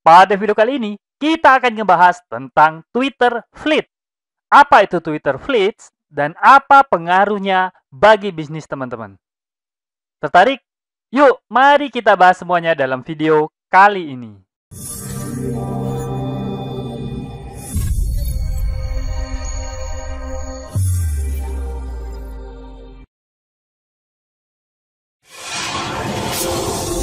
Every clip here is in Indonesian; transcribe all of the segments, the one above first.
Pada video kali ini, kita akan ngebahas tentang Twitter Fleets. Apa itu Twitter Fleets dan apa pengaruhnya bagi bisnis teman-teman? Tertarik? Yuk, mari kita bahas semuanya dalam video kali ini.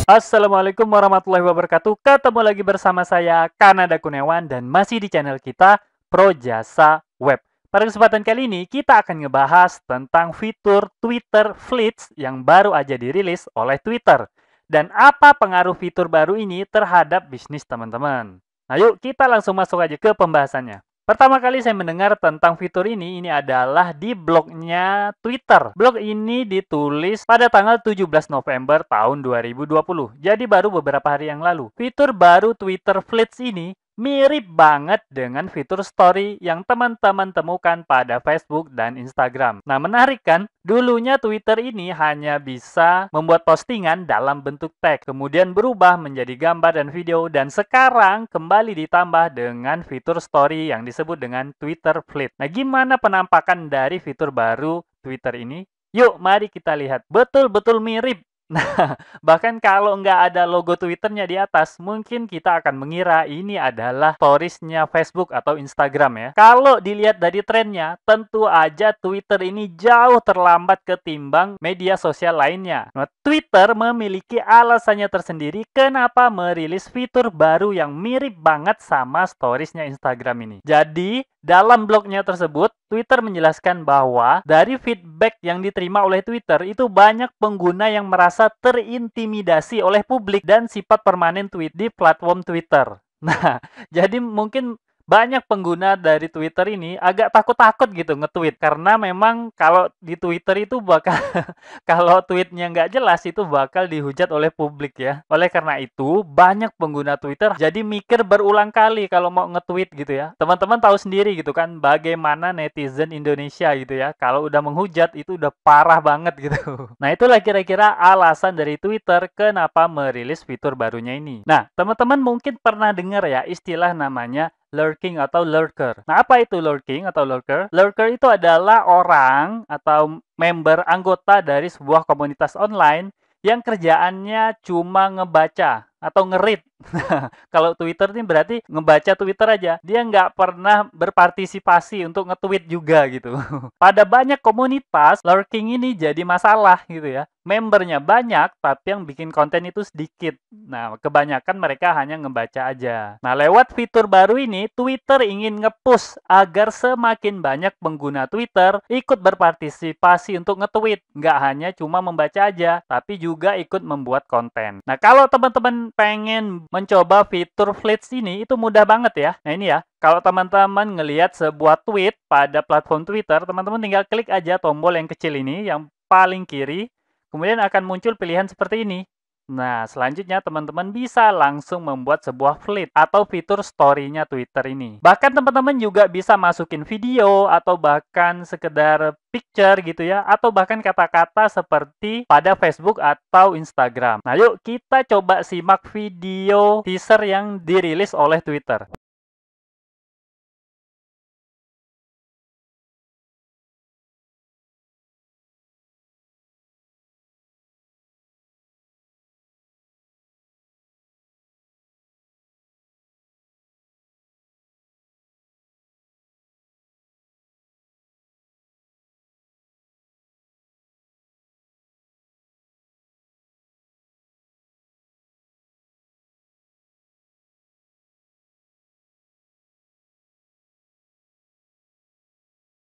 Assalamualaikum warahmatullahi wabarakatuh. Ketemu lagi bersama saya, Kanada Kurniawan, dan masih di channel kita, Pro Jasa Web. Pada kesempatan kali ini, kita akan ngebahas tentang fitur Twitter Fleets yang baru aja dirilis oleh Twitter. Dan apa pengaruh fitur baru ini terhadap bisnis teman-teman. Nah yuk, kita langsung masuk aja ke pembahasannya. Pertama kali saya mendengar tentang fitur ini adalah di blognya Twitter. Blog ini ditulis pada tanggal 17 November tahun 2020. Jadi baru beberapa hari yang lalu. Fitur baru Twitter Fleets ini mirip banget dengan fitur story yang teman-teman temukan pada Facebook dan Instagram. Nah, menarik kan? Dulunya Twitter ini hanya bisa membuat postingan dalam bentuk teks, kemudian berubah menjadi gambar dan video, dan sekarang kembali ditambah dengan fitur story yang disebut dengan Twitter Fleets. Nah, gimana penampakan dari fitur baru Twitter ini? Yuk, mari kita lihat. Betul-betul mirip. Nah, bahkan kalau nggak ada logo Twitternya di atas, mungkin kita akan mengira ini adalah storiesnya Facebook atau Instagram ya. Kalau dilihat dari trennya, tentu aja Twitter ini jauh terlambat ketimbang media sosial lainnya. Nah, Twitter memiliki alasannya tersendiri kenapa merilis fitur baru yang mirip banget sama storiesnya Instagram ini. Jadi, dalam blognya tersebut, Twitter menjelaskan bahwa dari feedback yang diterima oleh Twitter, itu banyak pengguna yang merasa terintimidasi oleh publik dan sifat permanen tweet di platform Twitter. Nah, jadi mungkin banyak pengguna dari Twitter ini agak takut-takut gitu nge-tweet. Karena memang kalau di Twitter itu bakal, kalau tweetnya nggak jelas itu bakal dihujat oleh publik ya. Oleh karena itu, banyak pengguna Twitter jadi mikir berulang kali kalau mau nge-tweet gitu ya. Teman-teman tahu sendiri gitu kan, bagaimana netizen Indonesia gitu ya. Kalau udah menghujat itu udah parah banget gitu. Nah, itulah kira-kira alasan dari Twitter kenapa merilis fitur barunya ini. Nah, teman-teman mungkin pernah dengar ya istilah namanya lurking atau lurker. Nah, apa itu lurking atau lurker? Lurker itu adalah orang atau member anggota dari sebuah komunitas online yang kerjaannya cuma ngebaca atau nge-read. Kalau Twitter ini berarti ngebaca Twitter aja. Dia nggak pernah berpartisipasi untuk nge-tweet juga gitu. Pada banyak komunitas, lurking ini jadi masalah gitu ya. Membernya banyak, tapi yang bikin konten itu sedikit. Nah, kebanyakan mereka hanya ngebaca aja. Nah, lewat fitur baru ini, Twitter ingin nge-push agar semakin banyak pengguna Twitter ikut berpartisipasi untuk nge-tweet. Nggak hanya cuma membaca aja, tapi juga ikut membuat konten. Nah, kalau teman-teman pengen mencoba fitur Fleets ini, itu mudah banget ya. Nah, ini ya. Kalau teman-teman ngelihat sebuah tweet pada platform Twitter, teman-teman tinggal klik aja tombol yang kecil ini, yang paling kiri. Kemudian akan muncul pilihan seperti ini. Nah, selanjutnya teman-teman bisa langsung membuat sebuah fleet atau fitur story-nya Twitter ini. Bahkan teman-teman juga bisa masukin video atau bahkan sekedar picture gitu ya, atau bahkan kata-kata seperti pada Facebook atau Instagram. Nah, yuk kita coba simak video teaser yang dirilis oleh Twitter.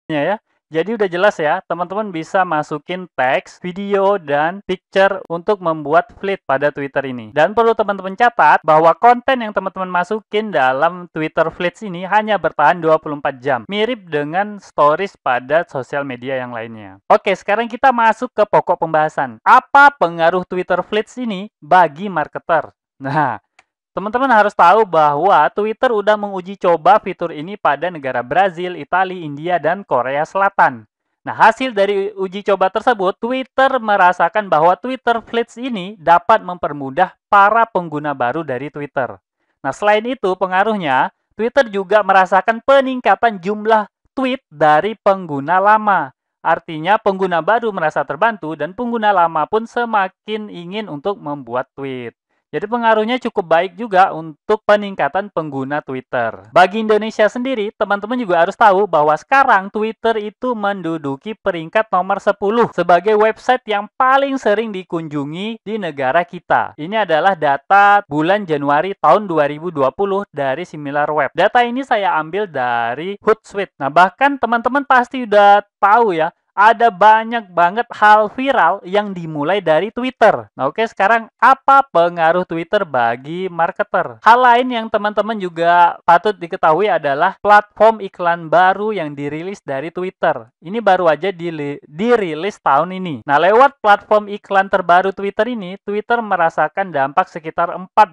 Ya. Jadi udah jelas ya, teman-teman bisa masukin teks, video, dan picture untuk membuat fleet pada Twitter ini. Dan perlu teman-teman catat bahwa konten yang teman-teman masukin dalam Twitter Fleets ini hanya bertahan 24 jam. Mirip dengan stories pada sosial media yang lainnya. Oke, sekarang kita masuk ke pokok pembahasan. Apa pengaruh Twitter Fleets ini bagi marketer? Nah, teman-teman harus tahu bahwa Twitter udah menguji coba fitur ini pada negara Brazil, Italia, India, dan Korea Selatan. Nah, hasil dari uji coba tersebut, Twitter merasakan bahwa Twitter Fleets ini dapat mempermudah para pengguna baru dari Twitter. Nah, selain itu pengaruhnya, Twitter juga merasakan peningkatan jumlah tweet dari pengguna lama. Artinya pengguna baru merasa terbantu dan pengguna lama pun semakin ingin untuk membuat tweet. Jadi pengaruhnya cukup baik juga untuk peningkatan pengguna Twitter. Bagi Indonesia sendiri, teman-teman juga harus tahu bahwa sekarang Twitter itu menduduki peringkat nomor 10 sebagai website yang paling sering dikunjungi di negara kita. Ini adalah data bulan Januari tahun 2020 dari SimilarWeb. Data ini saya ambil dari Hootsuite. Nah, bahkan teman-teman pasti udah tahu ya, ada banyak banget hal viral yang dimulai dari Twitter. Nah, oke, sekarang apa pengaruh Twitter bagi marketer? Hal lain yang teman-teman juga patut diketahui adalah platform iklan baru yang dirilis dari Twitter. Ini baru aja dirilis tahun ini. Nah, lewat platform iklan terbaru Twitter ini, Twitter merasakan dampak sekitar 14%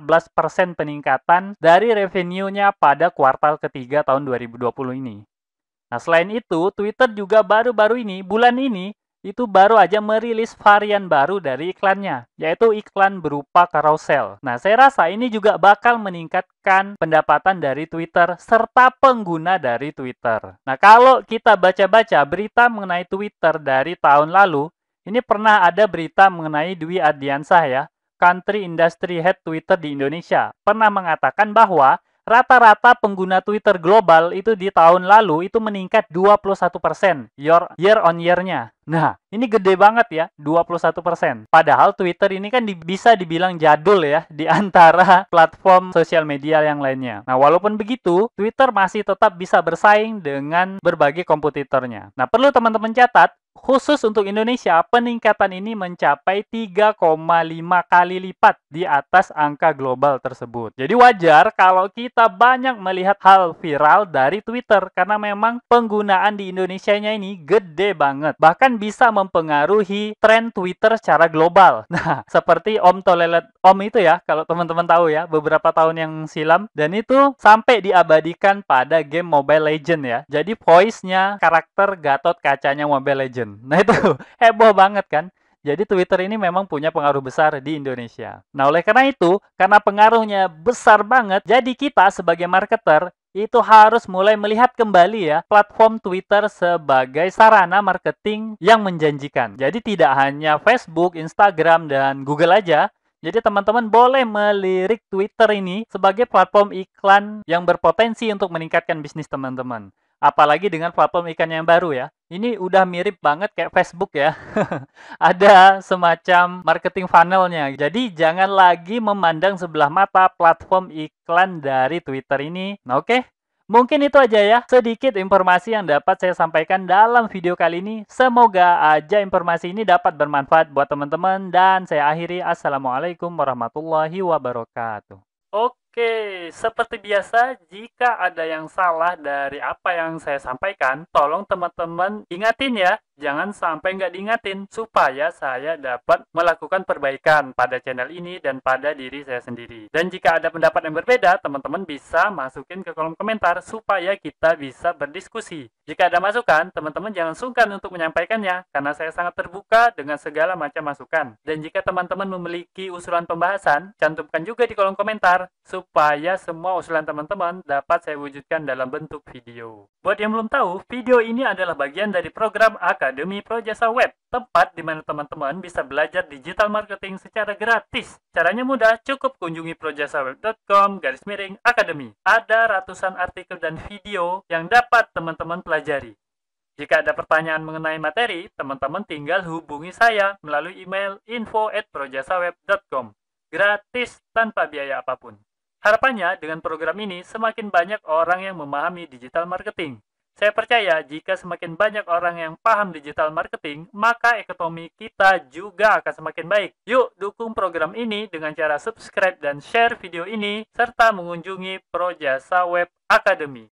peningkatan dari revenue-nya pada kuartal ketiga tahun 2020 ini. Nah, selain itu, Twitter juga baru-baru ini, bulan ini, itu baru aja merilis varian baru dari iklannya, yaitu iklan berupa carousel. Nah, saya rasa ini juga bakal meningkatkan pendapatan dari Twitter serta pengguna dari Twitter. Nah, kalau kita baca-baca berita mengenai Twitter dari tahun lalu, ini pernah ada berita mengenai Dwi Ardiansah ya, Country Industry Head Twitter di Indonesia, pernah mengatakan bahwa rata-rata pengguna Twitter global itu di tahun lalu itu meningkat 21% year on year-nya. Nah, ini gede banget ya, 21%. Padahal Twitter ini kan bisa dibilang jadul ya di antara platform sosial media yang lainnya. Nah, walaupun begitu, Twitter masih tetap bisa bersaing dengan berbagai kompetitornya. Nah, perlu teman-teman catat, khusus untuk Indonesia, peningkatan ini mencapai 3,5 kali lipat di atas angka global tersebut. Jadi wajar kalau kita banyak melihat hal viral dari Twitter karena memang penggunaan di Indonesianya ini gede banget. Bahkan bisa mempengaruhi tren Twitter secara global. Nah, seperti Om Tolelet Om itu ya, kalau teman-teman tahu ya, beberapa tahun yang silam. Dan itu sampai diabadikan pada game Mobile Legends ya. Jadi voice-nya karakter Gatot Kacanya Mobile Legends. Nah, itu heboh banget kan? Jadi Twitter ini memang punya pengaruh besar di Indonesia. Nah, oleh karena itu, karena pengaruhnya besar banget, jadi kita sebagai marketer itu harus mulai melihat kembali ya platform Twitter sebagai sarana marketing yang menjanjikan. Jadi tidak hanya Facebook, Instagram, dan Google aja. Jadi teman-teman boleh melirik Twitter ini sebagai platform iklan yang berpotensi untuk meningkatkan bisnis teman-teman. Apalagi dengan platform iklan yang baru ya. Ini udah mirip banget kayak Facebook ya. Ada semacam marketing funnelnya. Jadi jangan lagi memandang sebelah mata platform iklan dari Twitter ini. Nah, oke. Mungkin itu aja ya, sedikit informasi yang dapat saya sampaikan dalam video kali ini. Semoga aja informasi ini dapat bermanfaat buat teman-teman. Dan saya akhiri, Assalamualaikum warahmatullahi wabarakatuh. Oke, seperti biasa, jika ada yang salah dari apa yang saya sampaikan, tolong teman-teman ingatin ya. Jangan sampai nggak diingatin, supaya saya dapat melakukan perbaikan pada channel ini dan pada diri saya sendiri. Dan jika ada pendapat yang berbeda, teman-teman bisa masukin ke kolom komentar, supaya kita bisa berdiskusi. Jika ada masukan, teman-teman jangan sungkan untuk menyampaikannya, karena saya sangat terbuka dengan segala macam masukan. Dan jika teman-teman memiliki usulan pembahasan, cantumkan juga di kolom komentar, supaya semua usulan teman-teman dapat saya wujudkan dalam bentuk video. Buat yang belum tahu, video ini adalah bagian dari program Akademi Projasa Web, tempat di mana teman-teman bisa belajar digital marketing secara gratis. Caranya mudah, cukup kunjungi projasaweb.com/academy. Ada ratusan artikel dan video yang dapat teman-teman pelajari. Jika ada pertanyaan mengenai materi, teman-teman tinggal hubungi saya melalui email info@projasaweb.com. Gratis tanpa biaya apapun. Harapannya dengan program ini semakin banyak orang yang memahami digital marketing. Saya percaya jika semakin banyak orang yang paham digital marketing, maka ekonomi kita juga akan semakin baik. Yuk dukung program ini dengan cara subscribe dan share video ini, serta mengunjungi Projasa Web Academy.